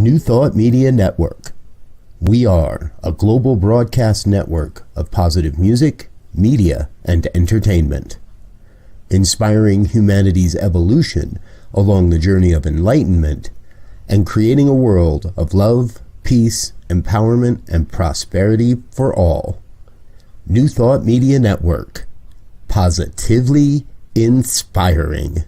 New Thought Media Network. We are a global broadcast network of positive music, media, and entertainment, inspiring humanity's evolution along the journey of enlightenment and creating a world of love, peace, empowerment, and prosperity for all. New Thought Media Network. Positively inspiring.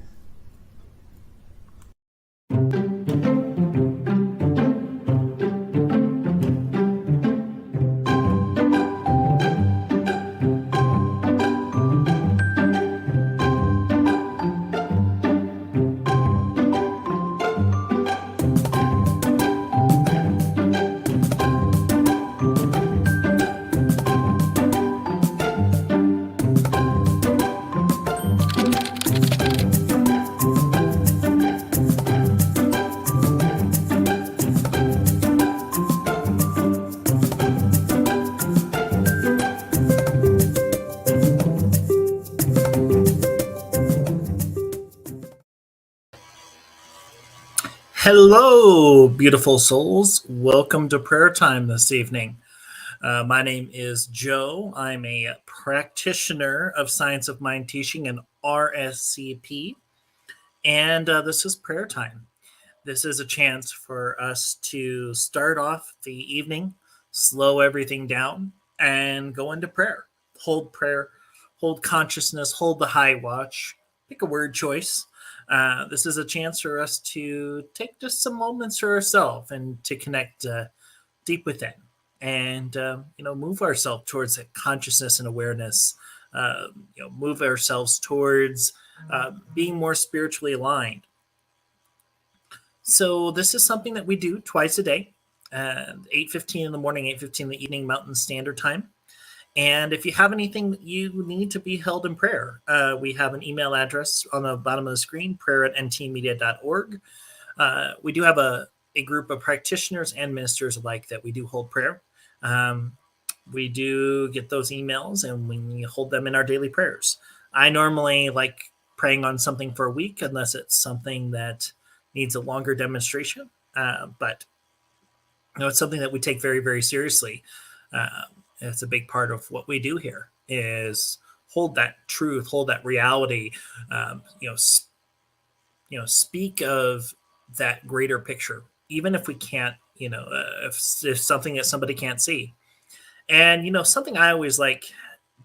Hello, beautiful souls. Welcome to prayer time this evening. My name is Joe. I'm a practitioner of Science of Mind Teaching and RSCP, and this is prayer time. This is a chance for us to start off the evening, slow everything down, and go into prayer, hold consciousness, hold the high watch, pick a word choice. This is a chance for us to take just some moments for ourselves and to connect deep within and move ourselves towards that consciousness and awareness, move ourselves towards being more spiritually aligned. So this is something that we do twice a day, 8:15 in the morning, 8:15 in the evening, Mountain Standard Time. And if you have anything that you need to be held in prayer, we have an email address on the bottom of the screen, prayer@ntmedia.org. We do have a group of practitioners and ministers alike that we do hold prayer. We do get those emails and we hold them in our daily prayers. I normally like praying on something for a week unless it's something that needs a longer demonstration. But it's something that we take very, very seriously. It's a big part of what we do here is hold that truth, hold that reality, speak of that greater picture, even if we can't, if something that somebody can't see. And, something I always like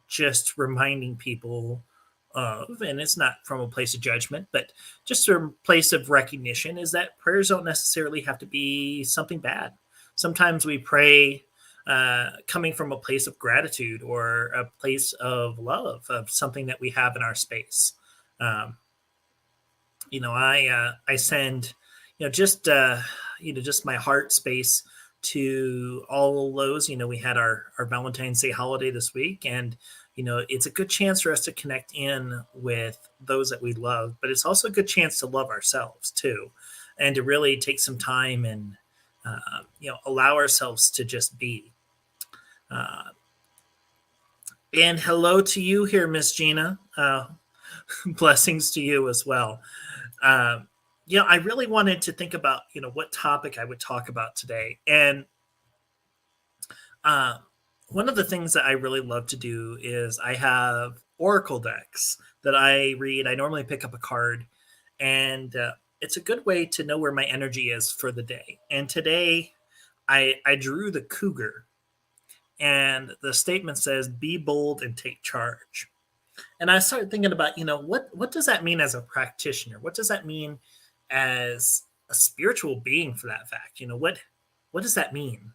just reminding people of, and it's not from a place of judgment, but just a place of recognition, is that prayers don't necessarily have to be something bad. Sometimes we pray coming from a place of gratitude or a place of love of something that we have in our space. I send, just my heart space to all those. We had our Valentine's Day holiday this week, and it's a good chance for us to connect in with those that we love, but it's also a good chance to love ourselves too, and to really take some time and allow ourselves to just be. And hello to you here, Miss Gina. Blessings to you as well. I really wanted to think about, what topic I would talk about today. And one of the things that I really love to do is I have Oracle decks that I read. I normally pick up a card, and it's a good way to know where my energy is for the day. And today I drew the cougar. And the statement says, be bold and take charge. And I started thinking about, what does that mean as a practitioner? What does that mean as a spiritual being, for that fact? What does that mean?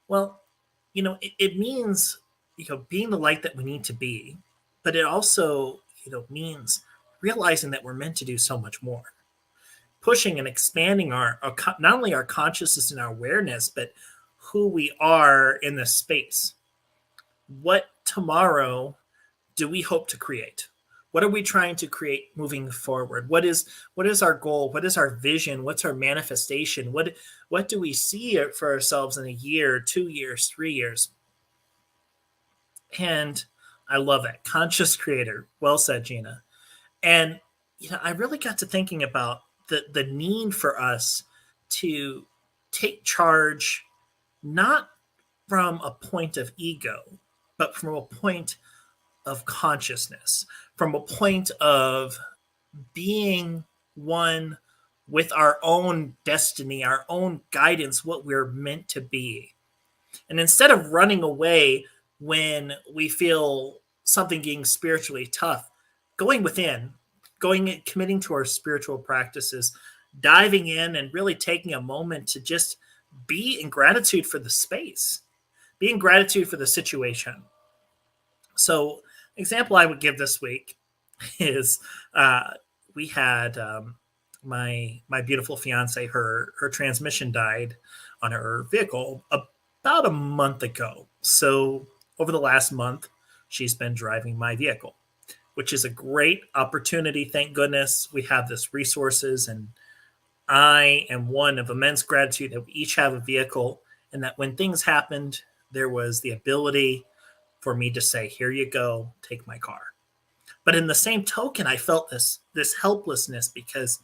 Well, it means, being the light that we need to be, but it also, means realizing that we're meant to do so much more. Pushing and expanding our not only our consciousness and our awareness, but who we are in this space. What tomorrow do we hope to create? What are we trying to create moving forward? What is our goal? What is our vision? What's our manifestation? What do we see for ourselves in a year, 2 years, 3 years? And I love it. Conscious creator. Well said, Gina. And I really got to thinking about the need for us to take charge not from a point of ego, but from a point of consciousness, from a point of being one with our own destiny, our own guidance, what we're meant to be. And instead of running away when we feel something getting spiritually tough, going within, committing to our spiritual practices, diving in and really taking a moment to just be in gratitude for the space, be in gratitude for the situation. So, example I would give this week is we had my beautiful fiance, her transmission died on her vehicle about a month ago. So over the last month, she's been driving my vehicle, which is a great opportunity. Thank goodness we have this resources, and I am one of immense gratitude that we each have a vehicle, and that when things happened, there was the ability for me to say, "Here you go, take my car." But in the same token, I felt this helplessness because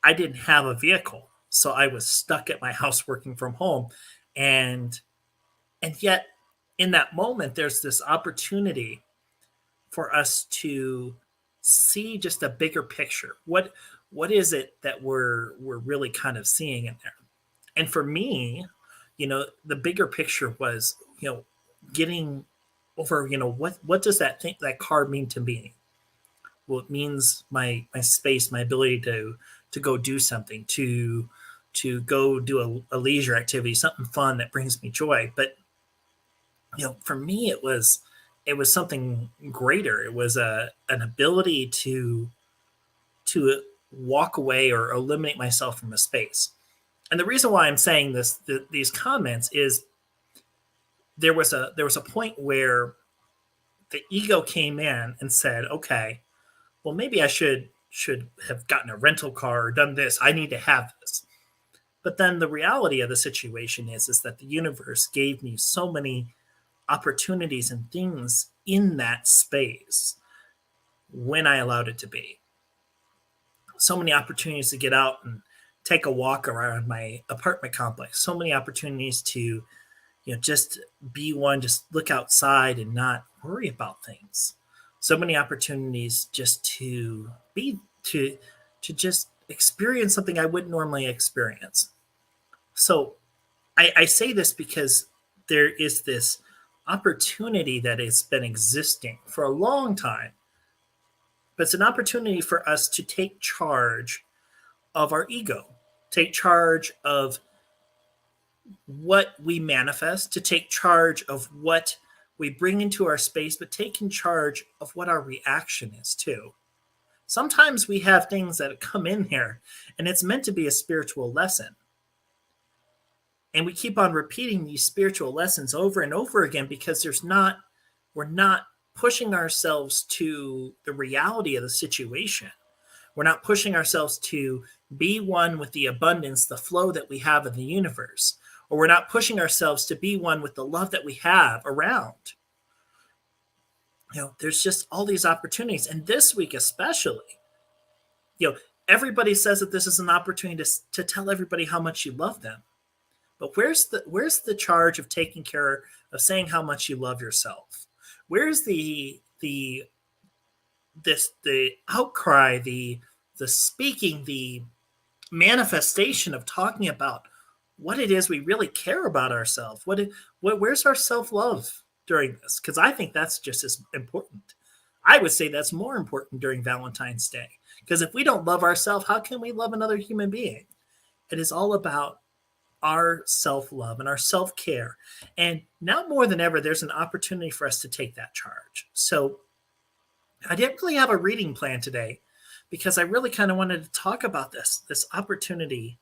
I didn't have a vehicle. So I was stuck at my house working from home. And yet in that moment, there's this opportunity for us to see just a bigger picture. What is it that we're really kind of seeing in there? And for me, the bigger picture was, getting over, what does that car mean to me? Well, it means my space, my ability to go do something, to go do a leisure activity, something fun that brings me joy. But for me, it was something greater. It was an ability to walk away or eliminate myself from a space. And the reason why I'm saying these comments is there was a point where the ego came in and said, okay, well, maybe I should have gotten a rental car or done this. I need to have this. But then the reality of the situation is that the universe gave me so many opportunities and things in that space when I allowed it to be. So many opportunities to get out and take a walk around my apartment complex. So many opportunities to, just be one, just look outside and not worry about things. So many opportunities just to be, to just experience something I wouldn't normally experience. So I say this because there is this opportunity that has been existing for a long time. But it's an opportunity for us to take charge of our ego, take charge of what we manifest, to take charge of what we bring into our space, but taking charge of what our reaction is too. Sometimes we have things that come in here and it's meant to be a spiritual lesson. And we keep on repeating these spiritual lessons over and over again because we're not pushing ourselves to the reality of the situation. We're not pushing ourselves to be one with the abundance, the flow that we have in the universe. Or we're not pushing ourselves to be one with the love that we have around. There's just all these opportunities. And this week especially, everybody says that this is an opportunity to tell everybody how much you love them. But where's the charge of taking care of saying how much you love yourself? Where's the outcry, the speaking, the manifestation of talking about what it is we really care about ourselves? Where's our self-love during this? Because I think that's just as important. I would say that's more important during Valentine's Day. Because if we don't love ourselves, how can we love another human being? It is all about our self-love and our self-care. And now more than ever, there's an opportunity for us to take that charge. So I didn't really have a reading plan today because I really kind of wanted to talk about this opportunity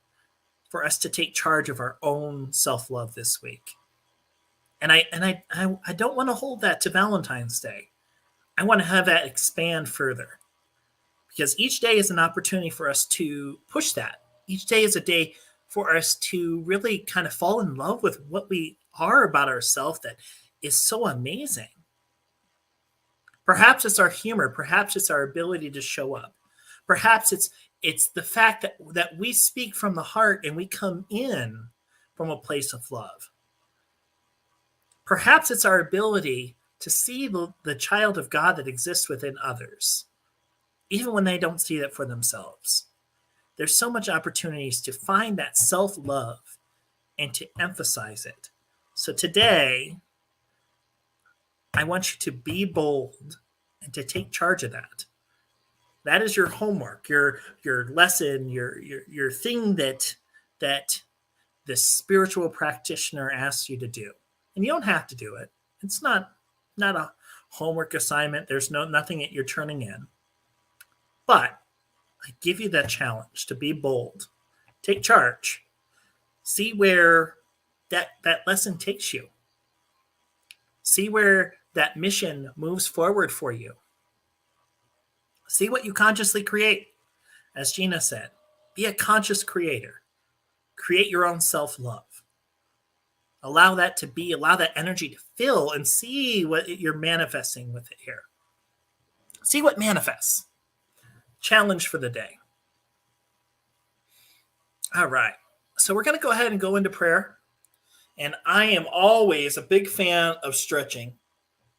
for us to take charge of our own self-love this week. And I don't want to hold that to Valentine's Day. I want to have that expand further because each day is an opportunity for us to push that. Each day is a day for us to really kind of fall in love with what we are about ourselves that is so amazing. Perhaps it's our humor. Perhaps it's our ability to show up. Perhaps It's the fact that we speak from the heart and we come in from a place of love. Perhaps it's our ability to see the child of God that exists within others, even when they don't see that for themselves. There's so much opportunities to find that self-love and to emphasize it. So today, I want you to be bold and to take charge of that. That is your homework, your lesson, your thing that the spiritual practitioner asks you to do. And you don't have to do it. It's not a homework assignment. There's nothing that you're turning in. But I give you that challenge to be bold. Take charge. See where that lesson takes you. See where that mission moves forward for you. See what you consciously create. As Gina said, be a conscious creator. Create your own self-love. Allow that energy to fill and see what you're manifesting with it here. See what manifests. Challenge for the day. All right. So we're going to go ahead and go into prayer. And I am always a big fan of stretching.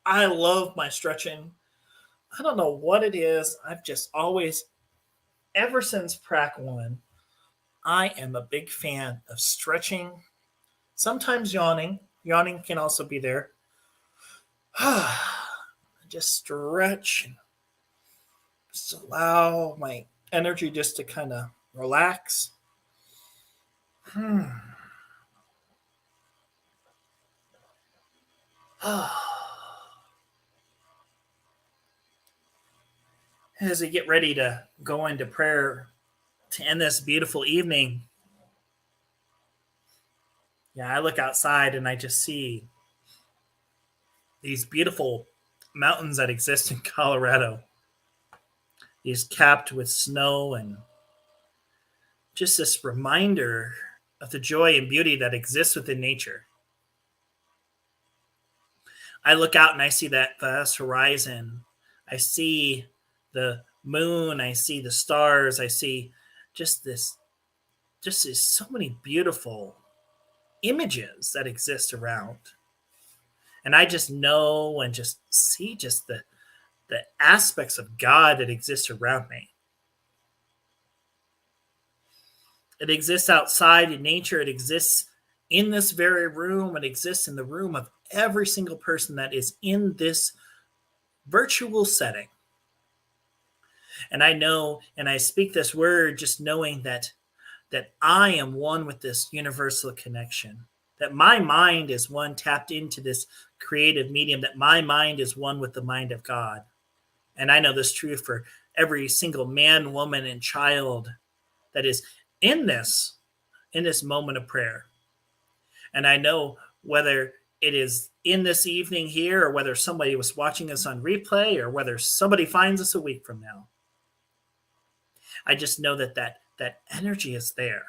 I love my stretching. I don't know what it is. I've just always, ever since Prac 1, I am a big fan of stretching. Sometimes yawning. Yawning can also be there. Just stretch and just allow my energy just to kind of relax. As we get ready to go into prayer to end this beautiful evening, I look outside and I just see these beautiful mountains that exist in Colorado. These capped with snow, and just this reminder of the joy and beauty that exists within nature. I look out and I see that vast horizon. I see the moon. I see the stars. I see just so many beautiful images that exist around. And I just know and just see just the aspects of God that exist around me. It exists outside in nature. It exists in this very room. It exists in the room of every single person that is in this virtual setting. And I know, and I speak this word just knowing that I am one with this universal connection, that my mind is one tapped into this creative medium, that my mind is one with the mind of God. And I know this truth for every single man, woman, and child that is in this moment of prayer. And I know whether it is in this evening here, or whether somebody was watching us on replay, or whether somebody finds us a week from now, I just know that energy is there,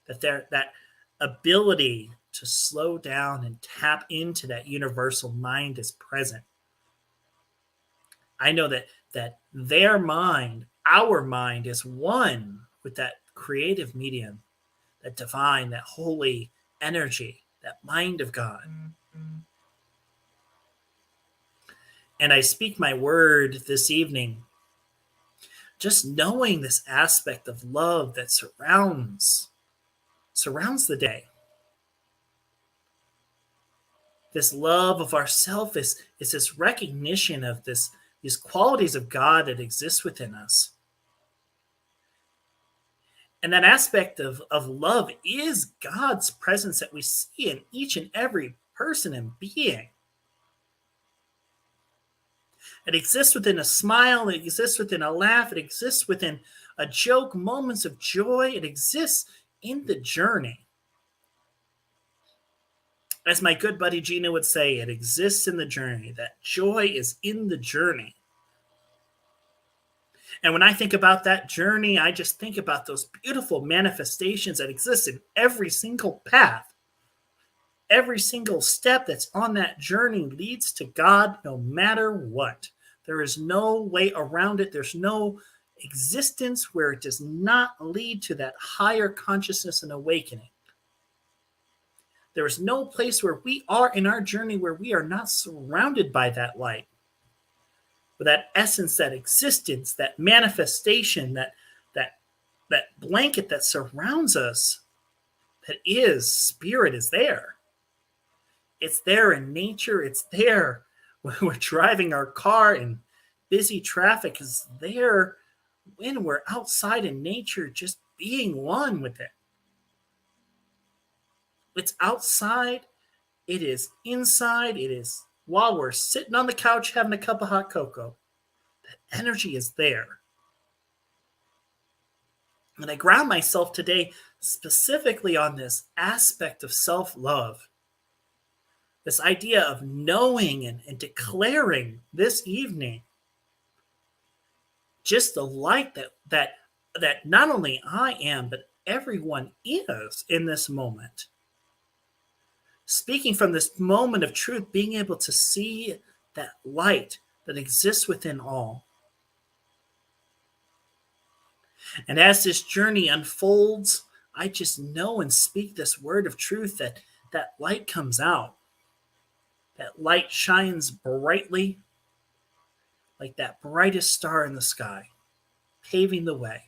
that ability to slow down and tap into that universal mind is present. I know that their mind, our mind, is one with that creative medium, that divine, that holy energy, that mind of God. And I speak my word this evening, just knowing this aspect of love that surrounds the day. This love of ourself is this recognition of these qualities of God that exist within us. And that aspect of love is God's presence that we see in each and every person and being. It exists within a smile. It exists within a laugh. It exists within a joke, moments of joy. It exists in the journey. As my good buddy Gina would say, it exists in the journey. That joy is in the journey. And when I think about that journey, I just think about those beautiful manifestations that exist in every single path. Every single step that's on that journey leads to God no matter what. There is no way around it. There's no existence where it does not lead to that higher consciousness and awakening. There is no place where we are in our journey where we are not surrounded by that light, with that essence, that existence, that manifestation, that blanket that surrounds us, that is spirit, is there. It's there in nature. It's there when we're driving our car in busy traffic. It's there when we're outside in nature, just being one with it. It's outside. It is inside. It is while we're sitting on the couch having a cup of hot cocoa. That energy is there. And I ground myself today specifically on this aspect of self-love. This idea of knowing and declaring this evening just the light that not only I am, but everyone is in this moment. Speaking from this moment of truth, being able to see that light that exists within all. And as this journey unfolds, I just know and speak this word of truth that that light comes out. That light shines brightly like that brightest star in the sky, paving the way.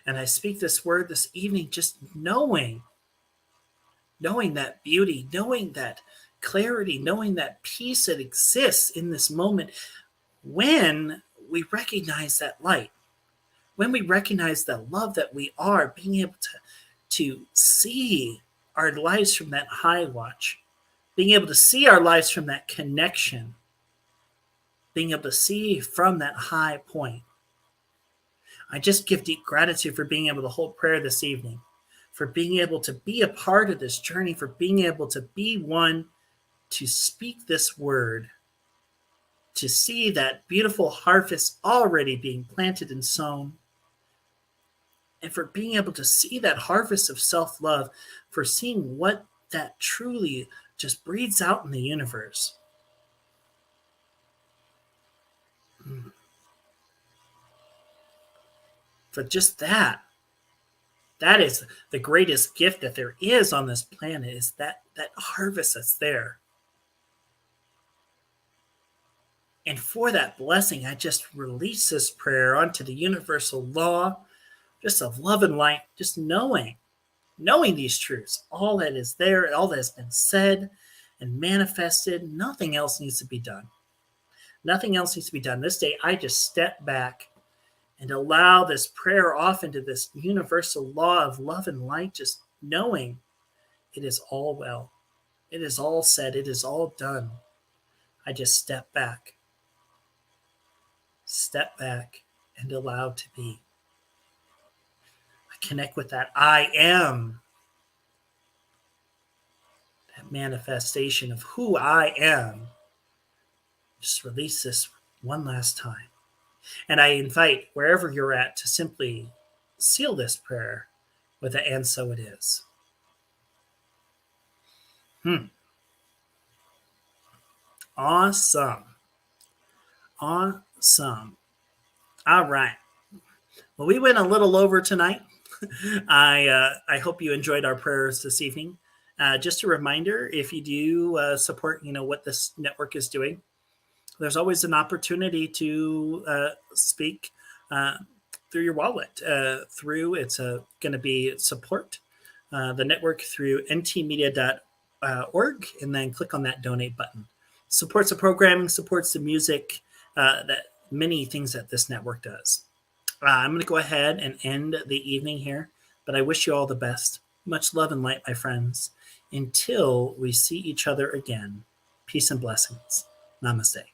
And I speak this word this evening just knowing that beauty, knowing that clarity, knowing that peace that exists in this moment when we recognize that light, when we recognize the love that we are, being able to see our lives from that high watch, being able to see our lives from that connection, being able to see from that high point. I just give deep gratitude for being able to hold prayer this evening, for being able to be a part of this journey, for being able to be one to speak this word, to see that beautiful harvest already being planted and sown, and for being able to see that harvest of self-love, for seeing what that truly just breathes out in the universe. For just that is the greatest gift that there is on this planet, is that harvest that's there. And for that blessing, I just release this prayer onto the universal law, just of love and light, just knowing these truths, all that is there, all that has been said and manifested. Nothing else needs to be done. Nothing else needs to be done. This day, I just step back and allow this prayer off into this universal law of love and light, just knowing it is all well. It is all said. It is all done. I just step back and allow to be. I connect with that I am, that manifestation of who I am. Just release this one last time. And I invite wherever you're at to simply seal this prayer with a "and so it is." Awesome. All right. Well, we went a little over tonight. I hope you enjoyed our prayers this evening. Just a reminder, if you do support, what this network is doing, there's always an opportunity to speak through your wallet. It's going to be support the network through ntmedia.org, and then click on that donate button. Supports the programming, supports the music, that many things that this network does. I'm going to go ahead and end the evening here, but I wish you all the best. Much love and light, my friends. Until we see each other again, peace and blessings. Namaste.